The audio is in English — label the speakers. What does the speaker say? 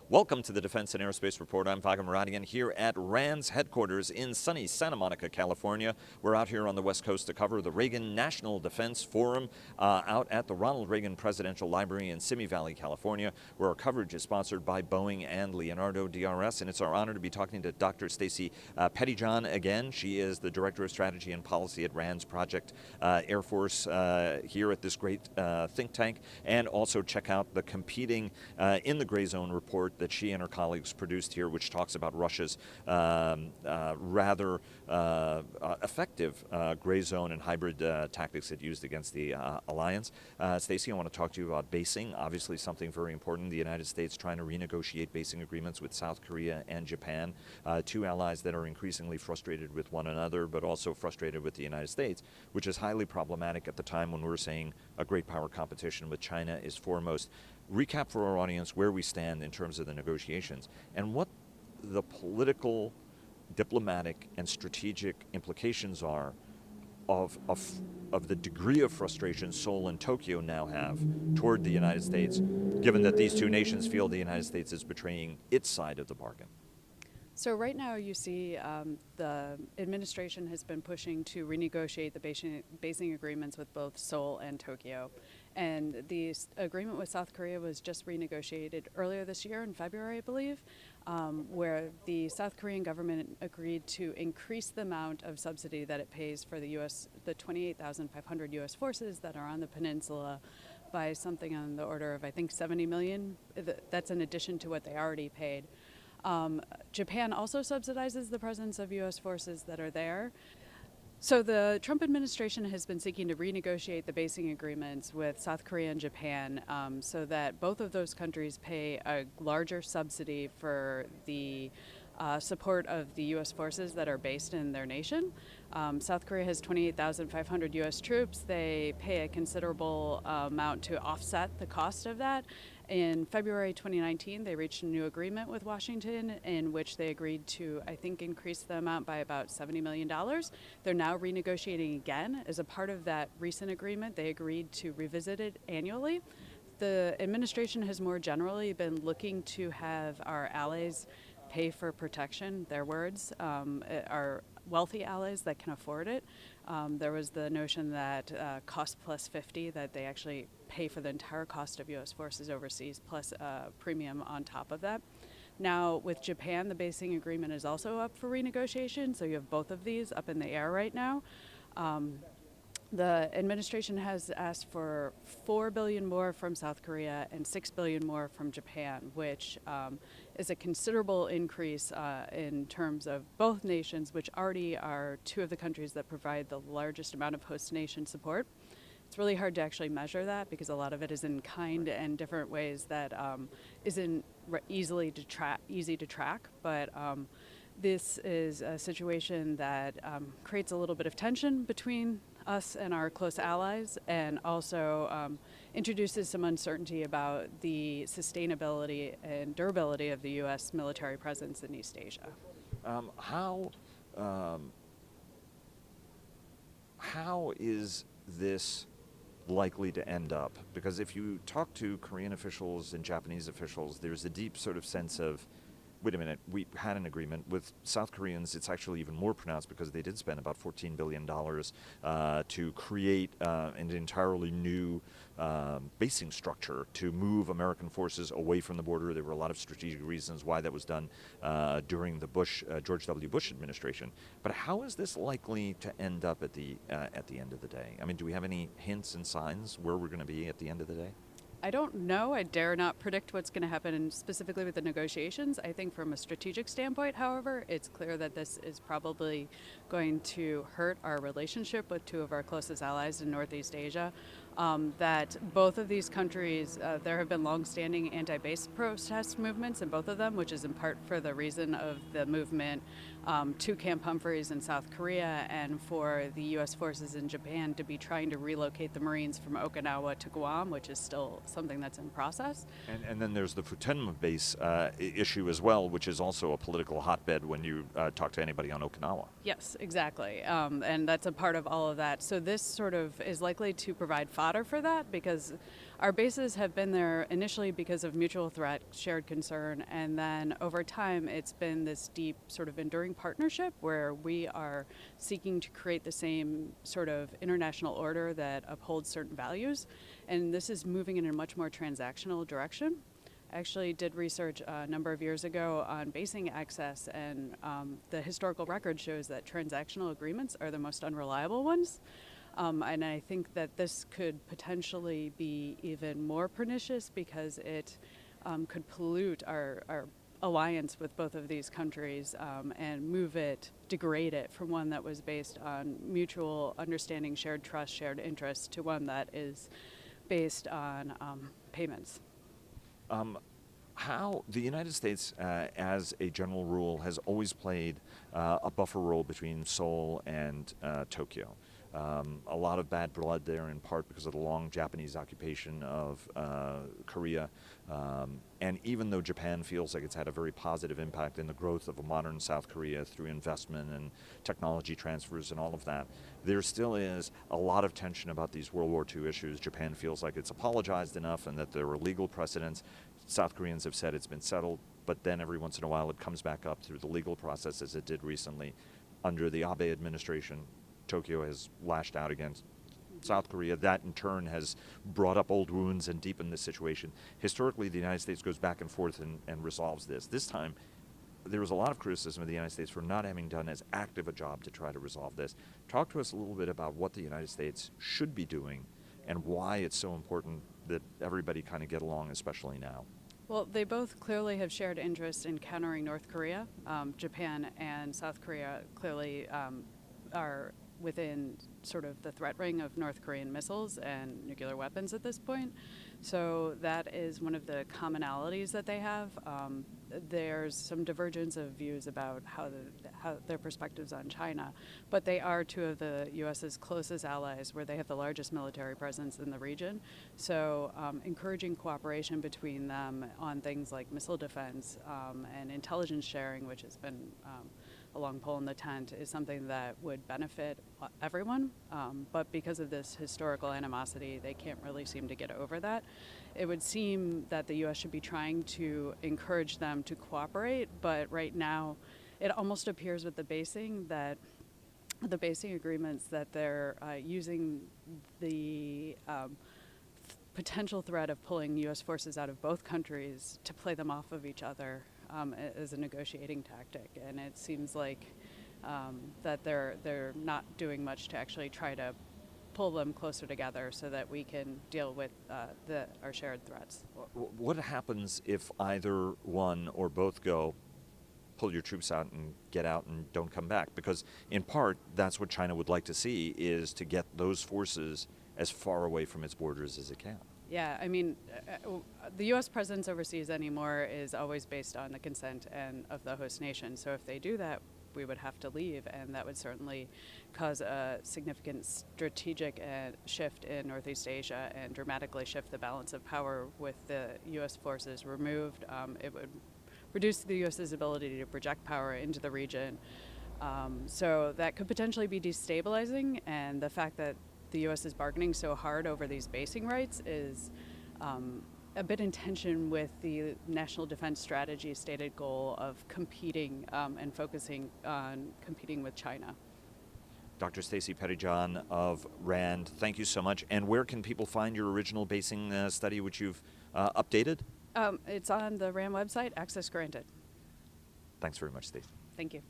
Speaker 1: Welcome to the Defense and Aerospace Report. I'm Vaga Muradian here at RAND's headquarters in sunny Santa Monica, California. We're out here on the West Coast to cover the Reagan National Defense Forum out at the Ronald Reagan Presidential Library in Simi Valley, California, where our coverage is sponsored by Boeing and Leonardo DRS. And it's our honor to be talking to Dr. Stacy Pettyjohn again. She is the Director of Strategy and Policy at RAND's Project Air Force here at this great think tank. And also check out the Competing in the Gray Zone report that she and her colleagues produced here, which talks about Russia's rather effective gray zone and hybrid tactics it used against the alliance. Stacey, I want to talk to you about basing, obviously something very important. The United States trying to renegotiate basing agreements with South Korea and Japan, two allies that are increasingly frustrated with one another, but also frustrated with the United States, which is highly problematic at the time when we're saying a great power competition with China is foremost. Recap for our audience where we stand in terms of the negotiations and what the political, diplomatic, and strategic implications are of the degree of frustration Seoul and Tokyo now have toward the United States, given that these two nations feel the United States is betraying its side of the bargain.
Speaker 2: So right now you see the administration has been pushing to renegotiate the basing agreements with both Seoul and Tokyo. And the agreement with South Korea was just renegotiated earlier this year in February, I believe, where the South Korean government agreed to increase the amount of subsidy that it pays for the 28,500 U.S. forces that are on the peninsula by something on the order of, I think, 70 million. That's in addition to what they already paid. Japan also subsidizes the presence of U.S. forces that are there. So the Trump administration has been seeking to renegotiate the basing agreements with South Korea and Japan so that both of those countries pay a larger subsidy for the support of the U.S. forces that are based in their nation. South Korea has 28,500 U.S. troops. They pay a considerable amount to offset the cost of that. In February 2019, they reached a new agreement with Washington in which they agreed to, I think, increase the amount by about $70 million. They're now renegotiating again. As a part of that recent agreement, they agreed to revisit it annually. The administration has more generally been looking to have our allies pay for protection, their words, our wealthy allies that can afford it. There was the notion that cost plus 50, that they actually pay for the entire cost of U.S. forces overseas plus a premium on top of that. Now with Japan, the basing agreement is also up for renegotiation, so you have both of these up in the air right now. The administration has asked for $4 billion more from South Korea and $6 billion more from Japan, which is a considerable increase in terms of both nations, which already are two of the countries that provide the largest amount of host nation support. It's really hard to actually measure that because a lot of it is in kind and different ways that isn't easy to track, but this is a situation that creates a little bit of tension between us and our close allies, and also introduces some uncertainty about the sustainability and durability of the U.S. military presence in East Asia.
Speaker 1: How is this likely to end up? Because if you talk to Korean officials and Japanese officials, there's a deep sort of sense of, wait a minute, we had an agreement. With South Koreans, it's actually even more pronounced because they did spend about $14 billion to create an entirely new basing structure to move American forces away from the border. There were a lot of strategic reasons why that was done during the George W. Bush administration. But how is this likely to end up at the end of the day? I mean, do we have any hints and signs where we're going to be at the end of the day?
Speaker 2: I don't know. I dare not predict what's going to happen specifically with the negotiations. I think from a strategic standpoint, however, it's clear that this is probably going to hurt our relationship with two of our closest allies in Northeast Asia. That both of these countries, there have been long-standing anti-base protest movements in both of them, which is in part for the reason of the movement to Camp Humphreys in South Korea and for the U.S. forces in Japan to be trying to relocate the Marines from Okinawa to Guam, which is still something that's in process.
Speaker 1: And then there's the Futenma base issue as well, which is also a political hotbed when you talk to anybody on Okinawa.
Speaker 2: Yes, exactly. And that's a part of all of that. So this sort of is likely to provide fodder for that, because our bases have been there initially because of mutual threat, shared concern, and then over time it's been this deep sort of enduring partnership where we are seeking to create the same sort of international order that upholds certain values, and this is moving in a much more transactional direction. I actually did research a number of years ago on basing access, and the historical record shows that transactional agreements are the most unreliable ones. And I think that this could potentially be even more pernicious because it could pollute our alliance with both of these countries and degrade it from one that was based on mutual understanding, shared trust, shared interest, to one that is based on payments.
Speaker 1: How the United States, as a general rule, has always played a buffer role between Seoul and Tokyo. A lot of bad blood there, in part because of the long Japanese occupation of Korea. And even though Japan feels like it's had a very positive impact in the growth of a modern South Korea through investment and technology transfers and all of that, there still is a lot of tension about these World War II issues. Japan feels like it's apologized enough and that there are legal precedents. South Koreans have said it's been settled, but then every once in a while it comes back up through the legal process, as it did recently. Under the Abe administration, Tokyo has lashed out against South Korea. That in turn has brought up old wounds and deepened the situation. Historically, the United States goes back and forth and resolves this. This time, there was a lot of criticism of the United States for not having done as active a job to try to resolve this. Talk to us a little bit about what the United States should be doing and why it's so important that everybody kind of get along, especially now.
Speaker 2: Well, they both clearly have shared interest in countering North Korea. Japan and South Korea clearly are within sort of the threat ring of North Korean missiles and nuclear weapons at this point. So that is one of the commonalities that they have. There's some divergence of views about how their perspectives on China, but they are two of the U.S.'s closest allies, where they have the largest military presence in the region. So encouraging cooperation between them on things like missile defense and intelligence sharing, which has been a long pole in the tent, is something that would benefit everyone. But because of this historical animosity, they can't really seem to get over that. It would seem that the U.S. should be trying to encourage them to cooperate, but right now it almost appears with the basing agreements that they're using the potential threat of pulling U.S. forces out of both countries to play them off of each other as a negotiating tactic. And it seems like that they're not doing much to actually try to pull them closer together so that we can deal with our shared threats.
Speaker 1: What happens if either one or both go, pull your troops out and get out and don't come back? Because in part, that's what China would like to see, is to get those forces as far away from its borders as it can.
Speaker 2: Yeah, I mean, the U.S. presence overseas anymore is always based on the consent of the host nation. So if they do that, we would have to leave, and that would certainly cause a significant strategic shift in Northeast Asia and dramatically shift the balance of power with the U.S. forces removed. It would reduce the U.S.'s ability to project power into the region. So that could potentially be destabilizing, and the fact that the U.S. is bargaining so hard over these basing rights is a bit in tension with the National Defense Strategy stated goal of competing and focusing on competing with China.
Speaker 1: Dr. Stacy Pettyjohn of RAND, thank you so much. And where can people find your original basing study, which you've updated?
Speaker 2: It's on the RAND website, access granted.
Speaker 1: Thanks very much, Stacy.
Speaker 2: Thank you.